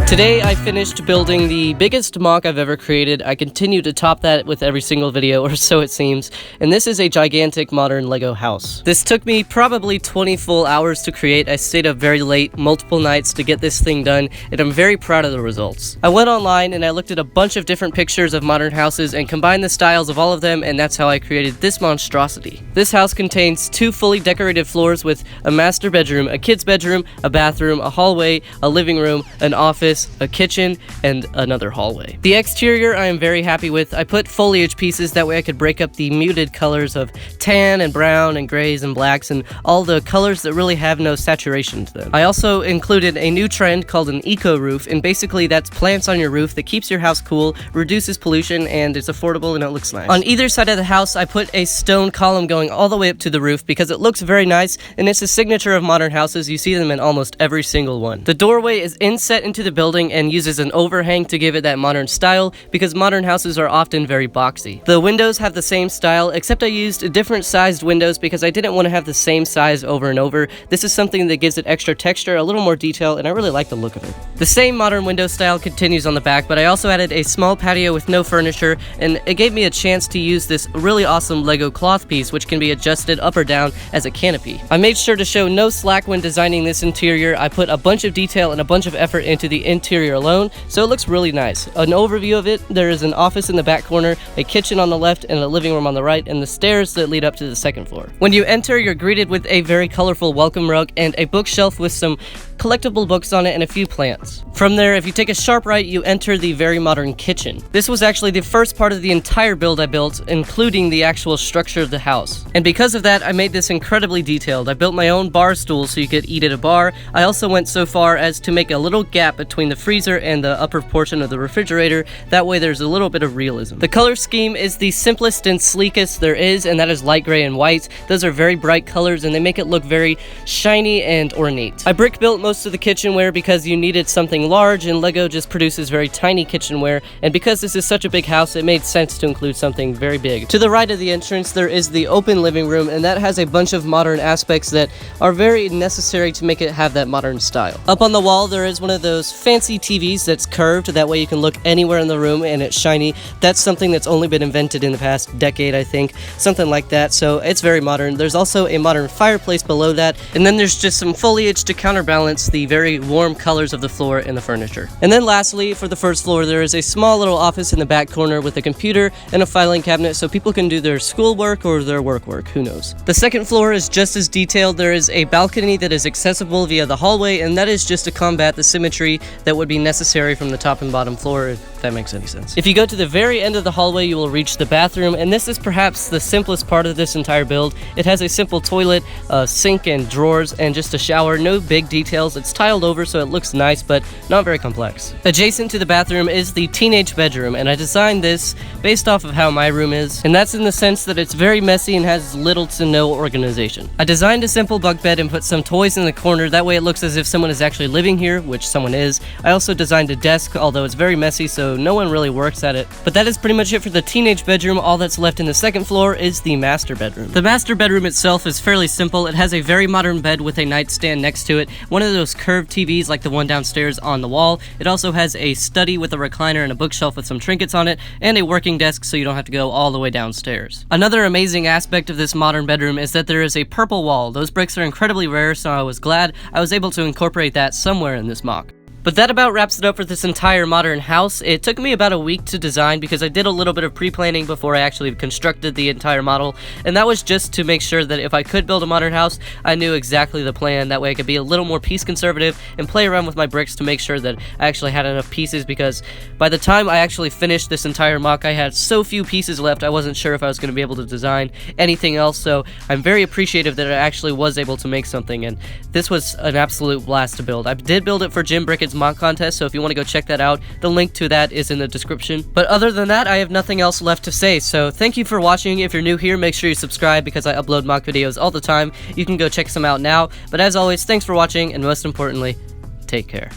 Today I finished building the biggest MOC I've ever created. I continue to top that with every single video, or so it seems, and this is a gigantic modern Lego house. This took me probably 20 full hours to create. I stayed up very late, multiple nights to get this thing done, and I'm very proud of the results. I went online and I looked at a bunch of different pictures of modern houses and combined the styles of all of them, and that's how I created this monstrosity. This house contains 2 fully decorated floors with a master bedroom, a kid's bedroom, a bathroom, a hallway, a living room, an office, a kitchen, and another hallway. The exterior I am very happy with. I put foliage pieces, that way I could break up the muted colors of tan and brown and grays and blacks and all the colors that really have no saturation to them. I also included a new trend called an eco roof, and basically that's plants on your roof that keeps your house cool, reduces pollution, and is affordable and it looks nice. On either side of the house I put a stone column going all the way up to the roof because it looks very nice, and it's a signature of modern houses. You see them in almost every single one. The doorway is inset into the building and uses an overhang to give it that modern style because modern houses are often very boxy. The windows have the same style, except I used different sized windows because I didn't want to have the same size over and over. This is something that gives it extra texture, a little more detail, and I really like the look of it. The same modern window style continues on the back, but I also added a small patio with no furniture, and it gave me a chance to use this really awesome Lego cloth piece which can be adjusted up or down as a canopy. I made sure to show no slack when designing this interior. I put a bunch of detail and a bunch of effort into the interior alone, so it looks really nice. An overview of it: there is an office in the back corner, a kitchen on the left, and a living room on the right, and the stairs that lead up to the second floor. When you enter, you're greeted with a very colorful welcome rug and a bookshelf with some collectible books on it and a few plants. From there, if you take a sharp right, you enter the very modern kitchen. This was actually the first part of the entire build I built, including the actual structure of the house. And because of that, I made this incredibly detailed. I built my own bar stool so you could eat at a bar. I also went so far as to make a little gap between the freezer and the upper portion of the refrigerator. That way there's a little bit of realism. The color scheme is the simplest and sleekest there is, and that is light gray and white. Those are very bright colors and they make it look very shiny and ornate. I brick built most of the kitchenware because you needed something large, and Lego just produces very tiny kitchenware, and because this is such a big house, it made sense to include something very big. To the right of the entrance, there is the open living room, and that has a bunch of modern aspects that are very necessary to make it have that modern style. Up on the wall, there is one of those fancy TVs that's curved, that way you can look anywhere in the room and it's shiny. That's something that's only been invented in the past decade, I think, something like that, so it's very modern. There's also a modern fireplace below that, and then there's just some foliage to counterbalance the very warm colors of the floor and the furniture. And then lastly, for the first floor, there is a small little office in the back corner with a computer and a filing cabinet so people can do their schoolwork or their work, who knows. The second floor is just as detailed. There is a balcony that is accessible via the hallway, and that is just to combat the symmetry that would be necessary from the top and bottom floor, if that makes any sense. If you go to the very end of the hallway, you will reach the bathroom, and this is perhaps the simplest part of this entire build. It has a simple toilet, a sink and drawers, and just a shower. No big details. It's tiled over so it looks nice, but not very complex. Adjacent to the bathroom is the teenage bedroom, and I designed this based off of how my room is, and that's in the sense that it's very messy and has little to no organization. I designed a simple bunk bed and put some toys in the corner, that way it looks as if someone is actually living here, which someone is. I also designed a desk, although it's very messy so no one really works at it. But that is pretty much it for the teenage bedroom. All that's left in the second floor is the master bedroom. The master bedroom itself is fairly simple. It has a very modern bed with a nightstand next to it, one of those curved TVs like the one downstairs on the wall. It also has a study with a recliner and a bookshelf with some trinkets on it, and a working desk so you don't have to go all the way downstairs. Another amazing aspect of this modern bedroom is that there is a purple wall. Those bricks are incredibly rare, so I was glad I was able to incorporate that somewhere in this MOC. But that about wraps it up for this entire modern house. It took me about a week to design because I did a little bit of pre-planning before I actually constructed the entire model, and that was just to make sure that if I could build a modern house, I knew exactly the plan. That way I could be a little more piece conservative and play around with my bricks to make sure that I actually had enough pieces, because by the time I actually finished this entire MOC, I had so few pieces left I wasn't sure if I was going to be able to design anything else, so I'm very appreciative that I actually was able to make something, and this was an absolute blast to build. I did build it for Jim Brickett's MOC contest, so if you want to go check that out, the link to that is in the description. But other than that, I have nothing else left to say, so thank you for watching. If you're new here, make sure you subscribe because I upload MOC videos all the time. You can go check some out now, but as always, thanks for watching, and most importantly, take care.